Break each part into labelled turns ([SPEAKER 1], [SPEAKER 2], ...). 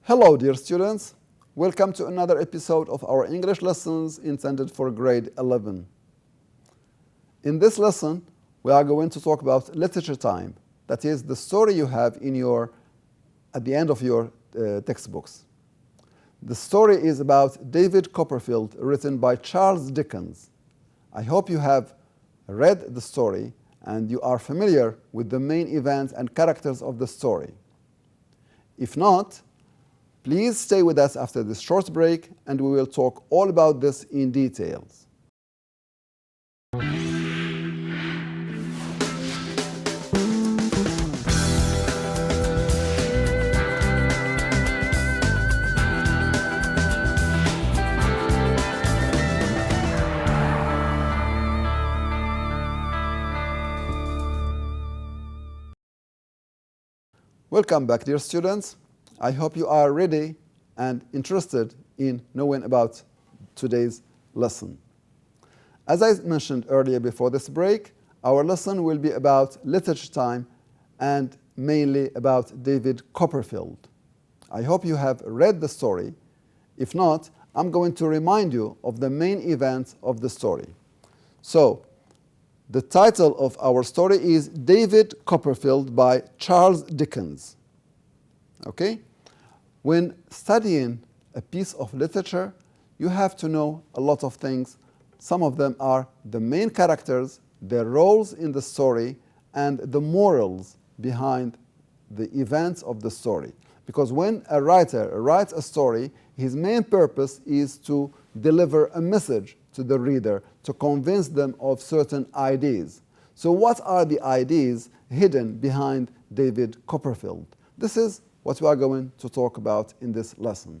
[SPEAKER 1] Hello dear students, welcome to another episode of our English lessons intended for grade 11. In this lesson, we are going to talk about literature time, that is the story you have at the end of your textbooks. The story is about David Copperfield, written by Charles Dickens. I hope you have read the story and you are familiar with the main events and characters of the story. If not, please stay with us after this short break and we will talk all about this in details. Welcome back, dear students. I hope you are ready and interested in knowing about today's lesson. As I mentioned earlier before this break, our lesson will be about literature time and mainly about David Copperfield. I hope you have read the story. If not, I'm going to remind you of the main events of the story. So, the title of our story is David Copperfield by Charles Dickens. Okay? When studying a piece of literature, you have to know a lot of things. Some of them are the main characters, their roles in the story, and the morals behind the events of the story. Because when a writer writes a story, his main purpose is to deliver a message to the reader, to convince them of certain ideas. So what are the ideas hidden behind David Copperfield? This is what we are going to talk about in this lesson.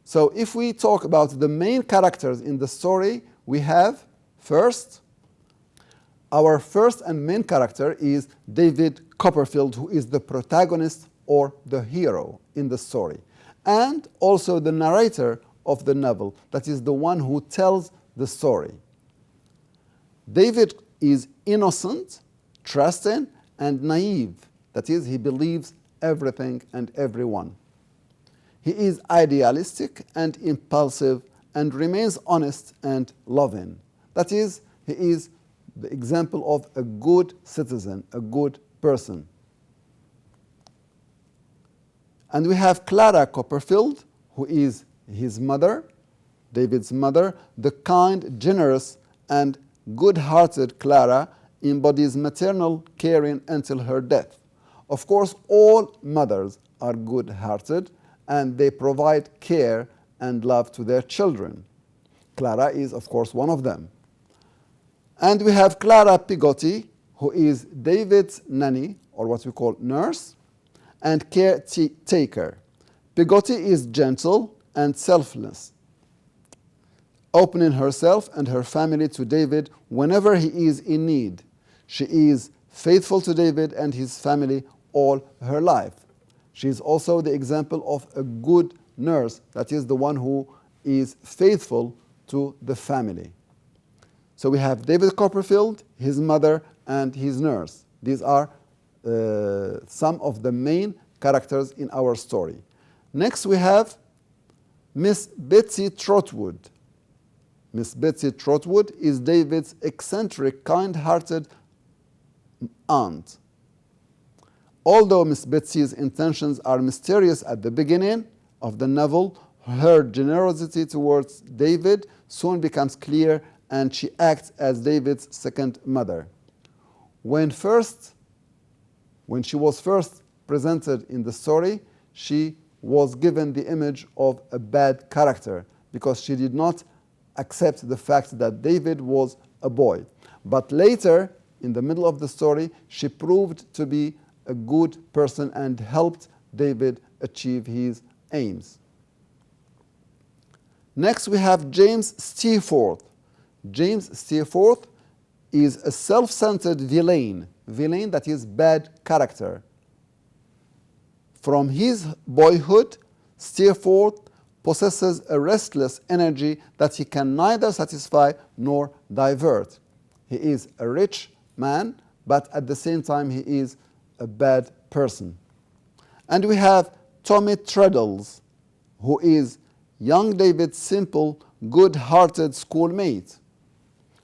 [SPEAKER 1] So if we talk about the main characters in the story, we have first, our first and main character is David Copperfield, who is the protagonist or the hero in the story, and also the narrator of the novel, that is the one who tells the story. David is innocent, trusting, and naive, that is, he believes everything and everyone. He is idealistic and impulsive and remains honest and loving. That is, he is the example of a good citizen, a good person. And we have Clara Copperfield, who is his mother, David's mother. The kind, generous, and good-hearted Clara embodies maternal caring until her death. Of course, all mothers are good-hearted and they provide care and love to their children. Clara is, of course, one of them. And we have Clara Peggotty, who is David's nanny, or what we call nurse, and caretaker. Peggotty is gentle and selfless, opening herself and her family to David whenever he is in need. She is faithful to David and his family all her life. She is also the example of a good nurse, that is the one who is faithful to the family. So we have David Copperfield, his mother, and his nurse. These are some of the main characters in our story. Next we have Miss Betsy Trotwood. Miss Betsy Trotwood is David's eccentric, kind-hearted aunt. Although Miss Betsy's intentions are mysterious at the beginning of the novel, her generosity towards David soon becomes clear and she acts as David's second mother. When she was first presented in the story, she was given the image of a bad character because she did not accept the fact that David was a boy. But later, in the middle of the story, she proved to be a good person and helped David achieve his aims. Next we have James Steerforth. James Steerforth is a self-centered villain, that is bad character. From his boyhood, Steerforth possesses a restless energy that he can neither satisfy nor divert. He is a rich man, but at the same time he is a bad person. And we have Tommy Treadles, who is young David's simple, good-hearted schoolmate.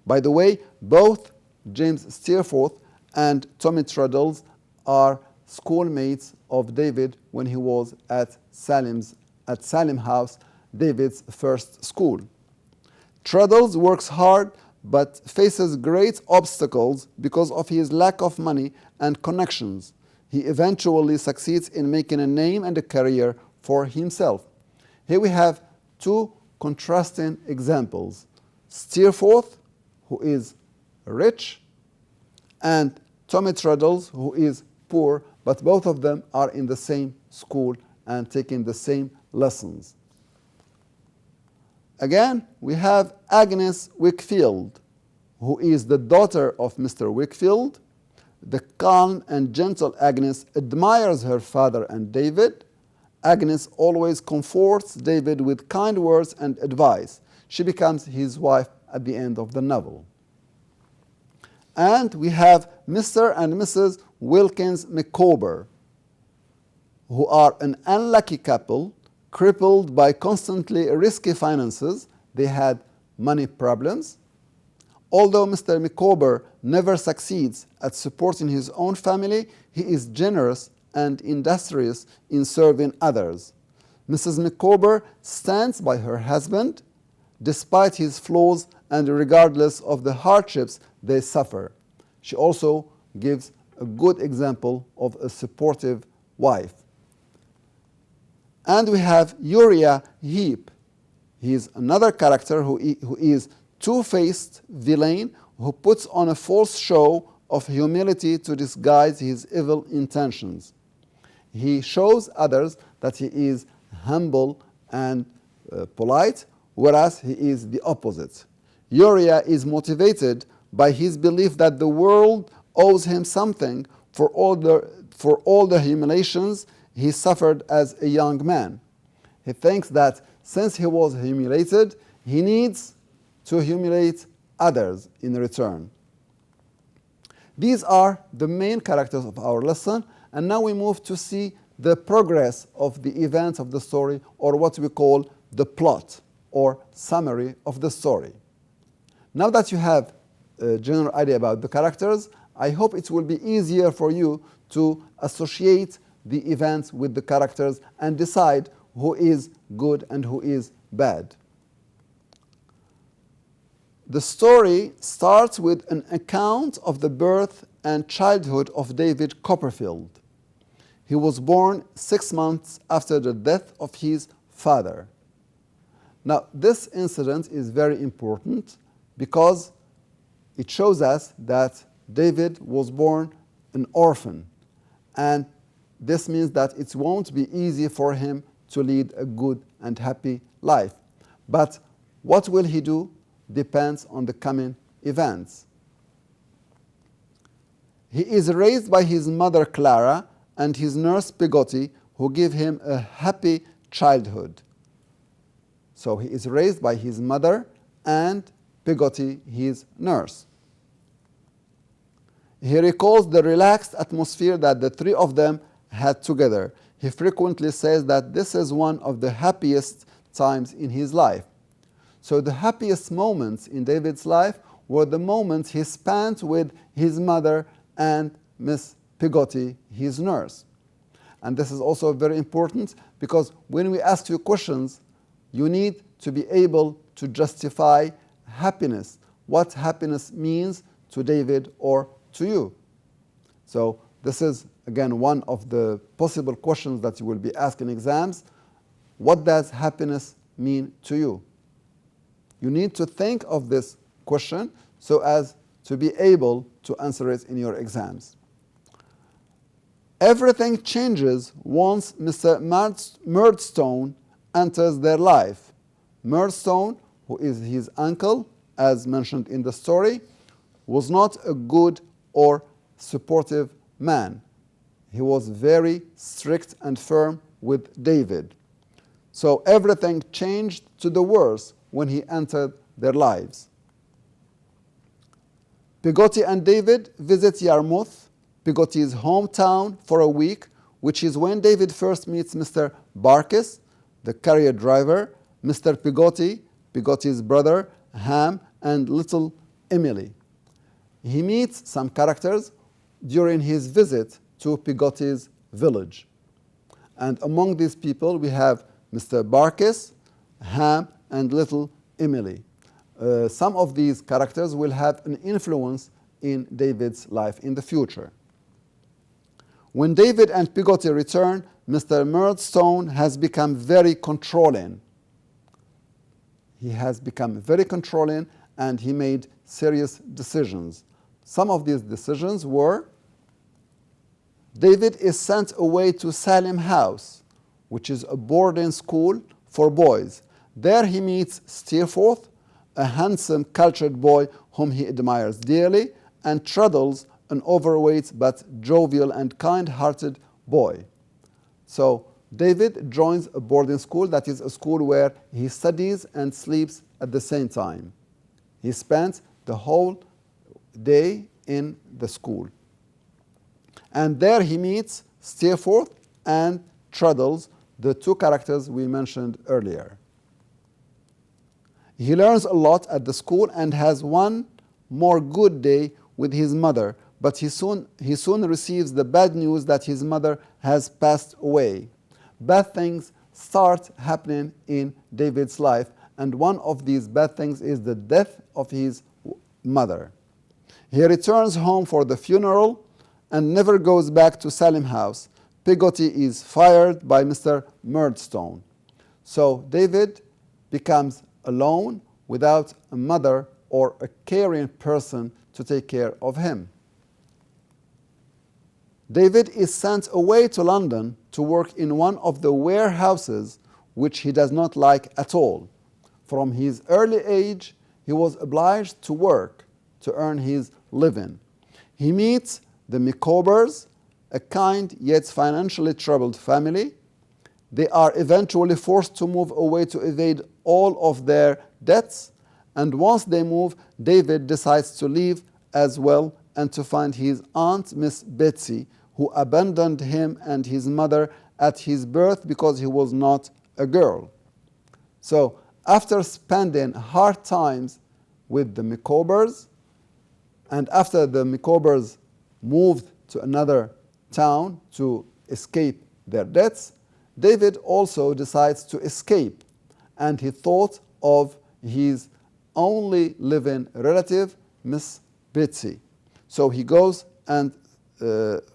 [SPEAKER 1] By the way, both James Steerforth and Tommy Treadles are schoolmates of David when he was at Salim House, David's first school. Treadles works hard but faces great obstacles because of his lack of money and connections. He eventually succeeds in making a name and a career for himself. Here we have two contrasting examples. Steerforth, who is rich, and Tommy Treadles, who is poor, but both of them are in the same school and taking the same lessons. Again, we have Agnes Wickfield, who is the daughter of Mr. Wickfield. The calm and gentle Agnes admires her father and David. Agnes always comforts David with kind words and advice. She becomes his wife at the end of the novel. And we have Mr. and Mrs. Wilkins Micawber, who are an unlucky couple, crippled by constantly risky finances. They had money problems. Although Mr. Micawber never succeeds at supporting his own family, he is generous and industrious in serving others. Mrs. Micawber stands by her husband despite his flaws and regardless of the hardships they suffer. She also gives a good example of a supportive wife. And we have Uriah Heep. He is another character who is two-faced villain who puts on a false show of humility to disguise his evil intentions. He shows others that he is humble and polite, whereas he is the opposite. Uriah is motivated by his belief that the world owes him something for all the humiliations he suffered as a young man. He thinks that since he was humiliated, he needs to humiliate others in return. These are the main characters of our lesson, and now we move to see the progress of the events of the story, or what we call the plot or summary of the story. Now that you have a general idea about the characters, I hope it will be easier for you to associate the events with the characters and decide who is good and who is bad. The story starts with an account of the birth and childhood of David Copperfield. He was born 6 months after the death of his father. Now, this incident is very important because it shows us that David was born an orphan, and this means that it won't be easy for him to lead a good and happy life. But what will he do depends on the coming events. He is raised by his mother Clara and his nurse Peggotty, who give him a happy childhood. So he is raised by his mother and Peggotty, his nurse. He recalls the relaxed atmosphere that the three of them had together. He frequently says that this is one of the happiest times in his life. So the happiest moments in David's life were the moments he spent with his mother and Miss Peggotty, his nurse. And this is also very important because when we ask you questions, you need to be able to justify happiness, what happiness means to David or to you. So this is, again, one of the possible questions that you will be asked in exams. What does happiness mean to you? You need to think of this question so as to be able to answer it in your exams. Everything changes once Mr. Murdstone enters their life. Murdstone, who is his uncle, as mentioned in the story, was not a good or supportive man. He was very strict and firm with David. So everything changed to the worse when he entered their lives. Peggotty and David visit Yarmouth, Peggotty's hometown, for a week which is when David first meets Mr. Barkis, the carrier driver, Mr. Pigoti, Pigoti's brother, Ham, and little Emily. He meets some characters during his visit to Pigoti's village. And among these people we have Mr. Barkis, Ham, and little Emily. Some of these characters will have an influence in David's life in the future. When David and Pigoti return, Mr. Murdstone has become very controlling. He has become very controlling and he made serious decisions. Some of these decisions were: David is sent away to Salem House, which is a boarding school for boys. There he meets Steerforth, a handsome, cultured boy whom he admires dearly, and Truddles, an overweight but jovial and kind-hearted boy. So David joins a boarding school, that is a school where he studies and sleeps at the same time. He spends the whole day in the school. And there he meets Steerforth and Truddles, the two characters we mentioned earlier. He learns a lot at the school and has one more good day with his mother, but he soon receives the bad news that his mother has passed away. Bad things start happening in David's life, and one of these bad things is the death of his mother. He returns home for the funeral and never goes back to Salem House. Pigoti is fired by Mr. Murdstone. So David becomes alone without a mother or a caring person to take care of him. David is sent away to London to work in one of the warehouses, which he does not like at all. From his early age, he was obliged to work to earn his living. He meets the Micawbers, a kind yet financially troubled family. They are eventually forced to move away to evade all of their debts, and once they move, David decides to leave as well and to find his aunt, Miss Betsy, who abandoned him and his mother at his birth because he was not a girl. So after spending hard times with the Micawbers, and after the Micawbers moved to another town to escape their debts, David also decides to escape, and he thought of his only living relative, Miss Betsy. So he goes and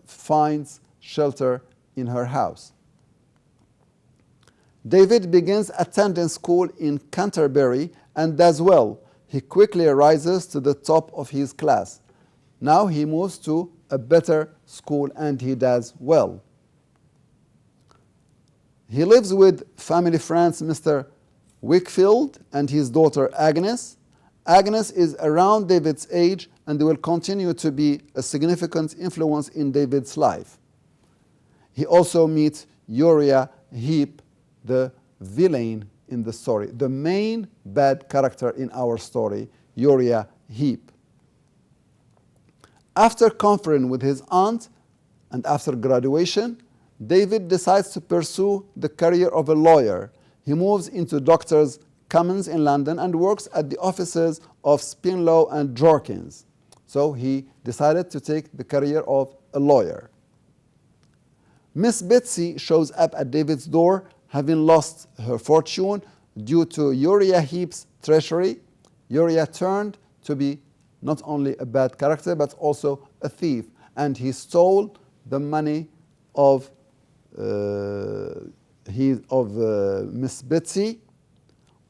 [SPEAKER 1] finds shelter in her house. David begins attending school in Canterbury and does well. He quickly rises to the top of his class. Now he moves to a better school and he does well. He lives with family friends Mr. Wickfield and his daughter Agnes. Agnes is around David's age and will continue to be a significant influence in David's life. He also meets Uriah Heep, the villain in the story, the main bad character in our story, Uriah Heep. After conferring with his aunt and after graduation, David decides to pursue the career of a lawyer. He moves into Doctors' Commons in London and works at the offices of Spinlow and Jorkins. So he decided to take the career of a lawyer. Miss Betsy shows up at David's door, having lost her fortune due to Uriah Heep's treachery. Uriah turned to be not only a bad character but also a thief, and he stole the money of Miss Betsy.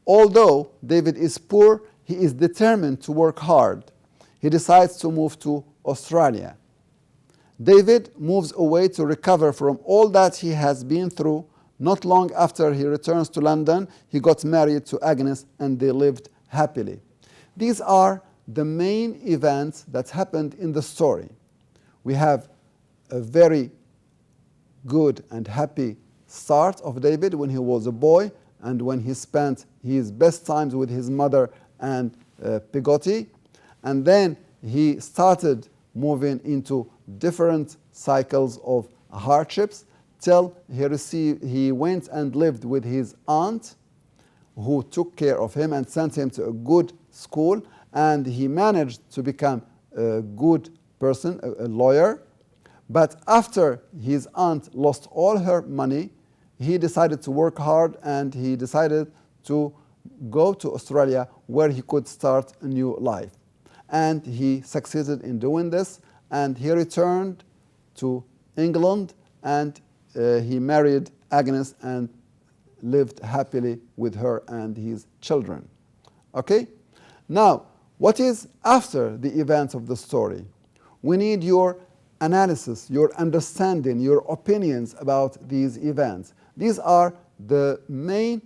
[SPEAKER 1] Although David is poor, he is determined to work hard. He decides to move to Australia. David moves away to recover from all that he has been through. Not long after he returns to London, he got married to Agnes and they lived happily. These are the main events that happened in the story. We have a very good and happy start of David when he was a boy and when he spent his best times with his mother and Pigoti, and then he started moving into different cycles of hardships till he went and lived with his aunt, who took care of him and sent him to a good school, and he managed to become a good person, a lawyer. But after his aunt lost all her money, he decided to work hard, and he decided to go to Australia where he could start a new life. And he succeeded in doing this, and he returned to England, and he married Agnes and lived happily with her and his children. Okay? Now, what is after the events of the story? We need your analysis, your understanding, your opinions about these events. These are the main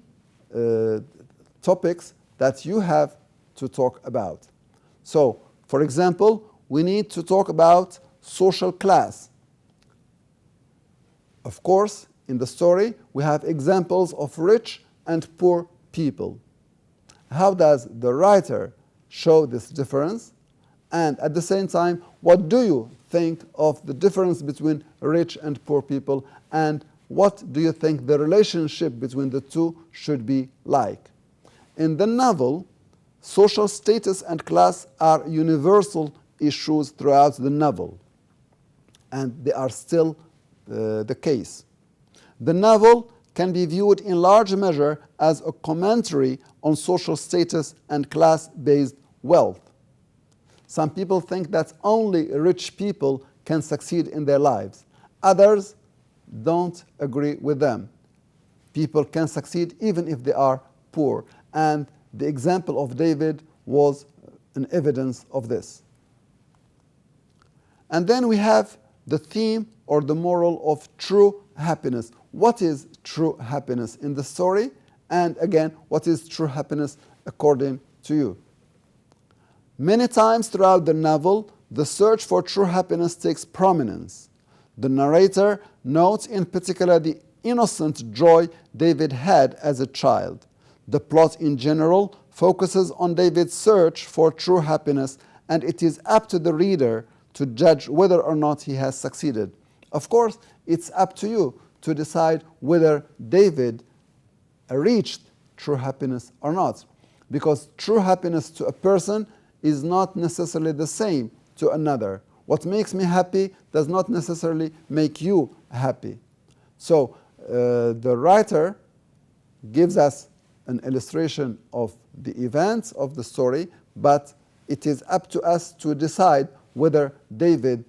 [SPEAKER 1] topics that you have to talk about. So, for example, we need to talk about social class. Of course, in the story, we have examples of rich and poor people. How does the writer show this difference? And at the same time, what do you think of the difference between rich and poor people? And what do you think the relationship between the two should be like? In the novel, social status and class are universal issues throughout the novel, and they are still the case. The novel can be viewed in large measure as a commentary on social status and class-based wealth. Some people think that only rich people can succeed in their lives. Others don't agree with them. People can succeed even if they are poor. And the example of David was an evidence of this. And then we have the theme or the moral of true happiness. What is true happiness in the story? And again, what is true happiness according to you? Many times throughout the novel, the search for true happiness takes prominence. The narrator notes in particular the innocent joy David had as a child. The plot in general focuses on David's search for true happiness, and it is up to the reader to judge whether or not he has succeeded. Of course, it's up to you to decide whether David reached true happiness or not, because true happiness to a person is not necessarily the same to another. What makes me happy does not necessarily make you happy. So the writer gives us an illustration of the events of the story, but it is up to us to decide whether David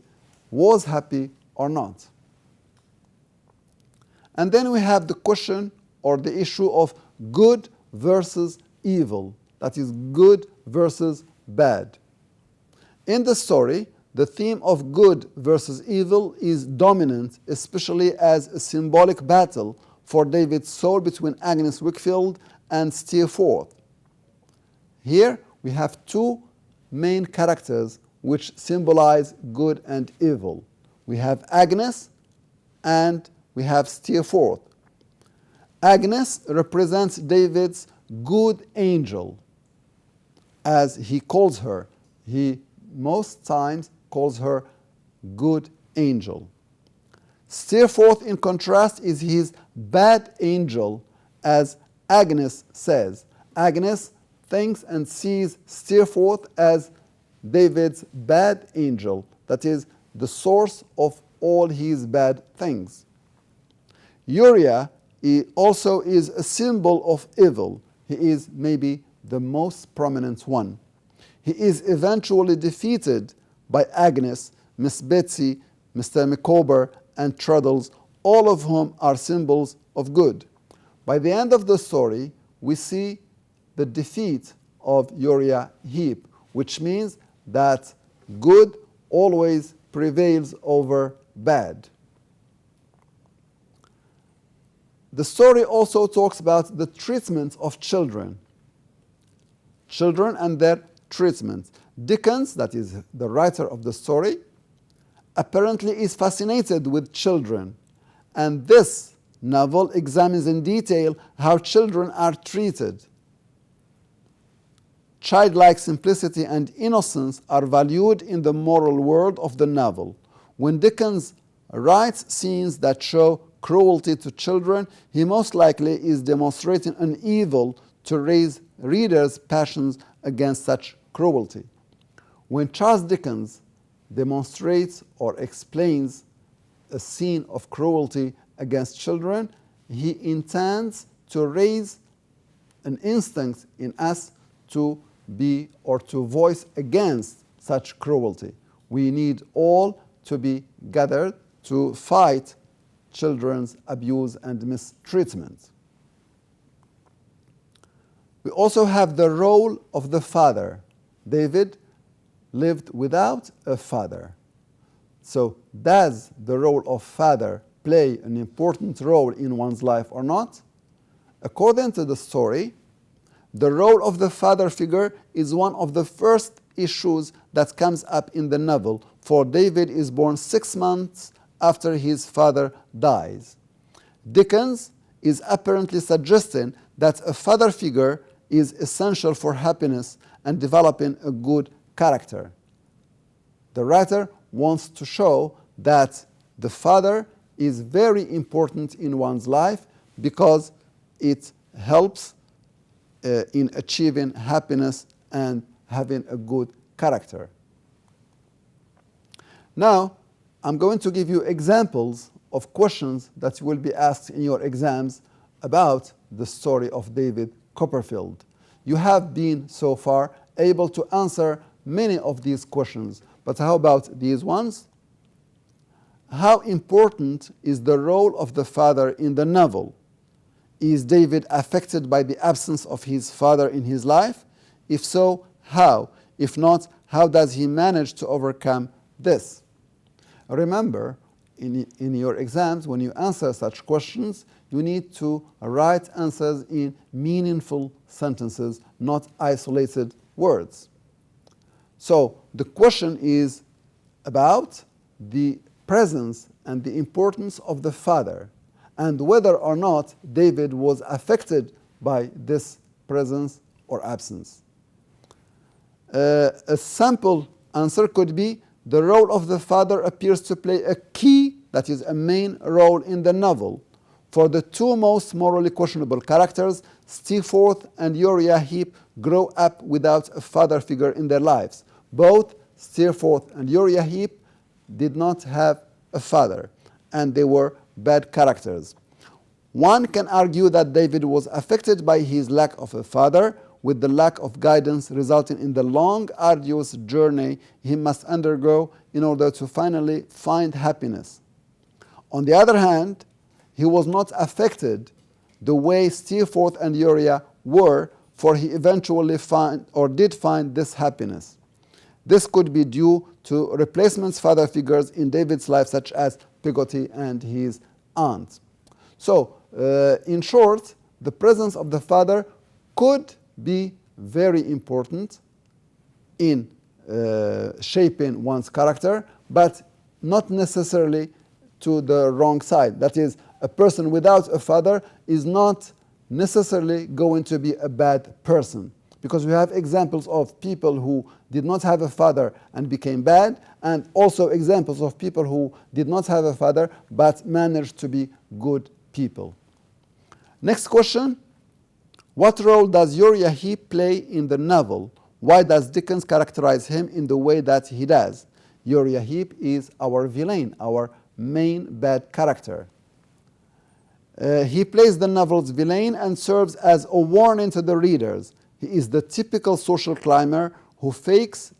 [SPEAKER 1] was happy or not. And then we have the question or the issue of good versus evil, that is, good versus bad. In the story, the theme of good versus evil is dominant, especially as a symbolic battle for David's soul between Agnes Wickfield and Steerforth. Here we have two main characters which symbolize good and evil. We have Agnes and we have Steerforth. Agnes represents David's good angel, as he calls her. He most times calls her good angel. Steerforth, in contrast, is his bad angel, as Agnes says. Agnes thinks and sees Steerforth as David's bad angel, that is, the source of all his bad things. Uriah also is a symbol of evil. He is maybe the most prominent one. He is eventually defeated by Agnes, Miss Betsy, Mr. Micawber, and Truddles, all of whom are symbols of good. By the end of the story, we see the defeat of Uriah Heep, which means that good always prevails over bad. The story also talks about the treatment of children. Children and their treatment. Dickens, that is the writer of the story, apparently is fascinated with children, and this novel examines in detail how children are treated. Childlike simplicity and innocence are valued in the moral world of the novel. When Dickens writes scenes that show cruelty to children, he most likely is demonstrating an evil to raise readers' passions against such cruelty. When Charles Dickens demonstrates or explains a scene of cruelty against children, he intends to raise an instinct in us to be or to voice against such cruelty. We need all to be gathered to fight children's abuse and mistreatment. We also have the role of the father. David lived without a father. So does the role of father play an important role in one's life or not? According to the story, the role of the father figure is one of the first issues that comes up in the novel, for David is born 6 months after his father dies. Dickens is apparently suggesting that a father figure is essential for happiness and developing a good character. The writer wants to show that the father is very important in one's life because it helps in achieving happiness and having a good character. Now, I'm going to give you examples of questions that will be asked in your exams about the story of David Copperfield. You have been so far able to answer many of these questions, but how about these ones? How important is the role of the father in the novel? Is David affected by the absence of his father in his life? If so, how? If not, how does he manage to overcome this? Remember, in your exams, when you answer such questions, you need to write answers in meaningful sentences, not isolated words. So the question is about the presence and the importance of the father, and whether or not David was affected by this presence or absence. A sample answer could be, the role of the father appears to play a key, that is a main role in the novel. For the two most morally questionable characters, Steerforth and Uriah Heep, grow up without a father figure in their lives. Both Steerforth and Uriah Heep did not have a father, and they were bad characters. One can argue that David was affected by his lack of a father, with the lack of guidance resulting in the long, arduous journey he must undergo in order to finally find happiness. On the other hand, he was not affected the way Steerforth and Uriah were, for he eventually did find this happiness. This could be due to replacement father figures in David's life, such as Peggotty and his aunt. So, in short, the presence of the father could be very important in shaping one's character, but not necessarily to the wrong side. That is, a person without a father is not necessarily going to be a bad person, because we have examples of people who did not have a father and became bad, and also examples of people who did not have a father but managed to be good people. Next question. What role does Uriah Heep play in the novel? Why does Dickens characterize him in the way that he does? Uriah Heep is our villain, our main bad character. He plays the novel's villain and serves as a warning to the readers. He is the typical social climber who fakes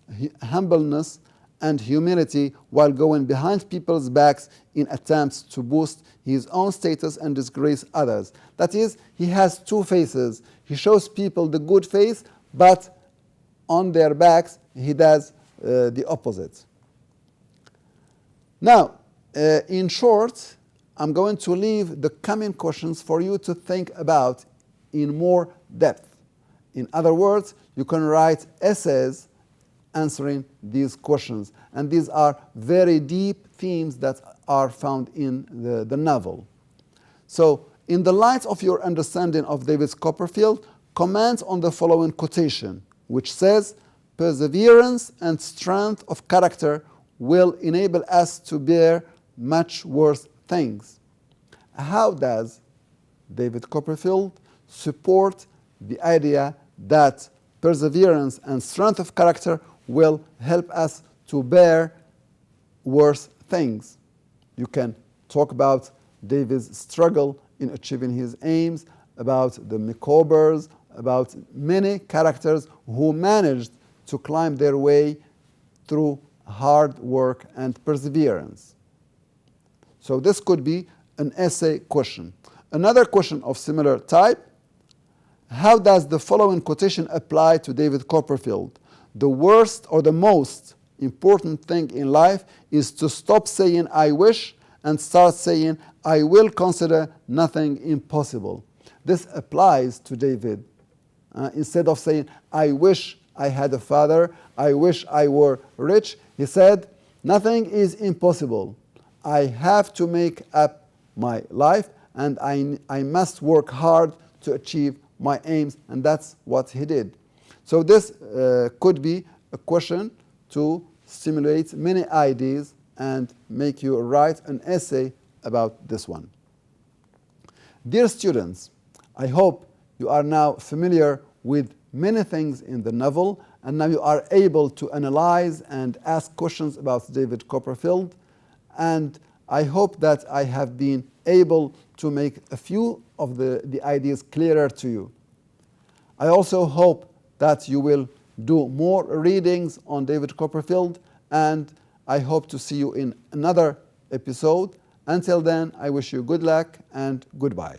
[SPEAKER 1] humbleness and humility while going behind people's backs in attempts to boost his own status and disgrace others. That is, he has two faces. He shows people the good face, but on their backs he does the opposite. Now, in short, I'm going to leave the coming questions for you to think about in more depth. In other words, you can write essays answering these questions, and these are very deep themes that are found in the novel. So, in the light of your understanding of David Copperfield, comment on the following quotation, which says, "Perseverance and strength of character will enable us to bear much worse things." how does David Copperfield support the idea that perseverance and strength of character will help us to bear worse things? You can talk about David's struggle in achieving his aims, about the Micawbers, about many characters who managed to climb their way through hard work and perseverance. So this could be an essay question. Another question of similar type: how does the following quotation apply to David Copperfield? The worst or the most important thing in life is to stop saying I wish and start saying I will consider nothing impossible. This applies to David. Instead of saying I wish I had a father, I wish I were rich, he said nothing is impossible. I have to make up my life and I must work hard to achieve my aims, and that's what he did. So this could be a question to stimulate many ideas and make you write an essay about this one. Dear students, I hope you are now familiar with many things in the novel, and now you are able to analyze and ask questions about David Copperfield, and I hope that I have been able to make a few of the ideas clearer to you. I also hope that you will do more readings on David Copperfield, and I hope to see you in another episode. Until then, I wish you good luck and goodbye.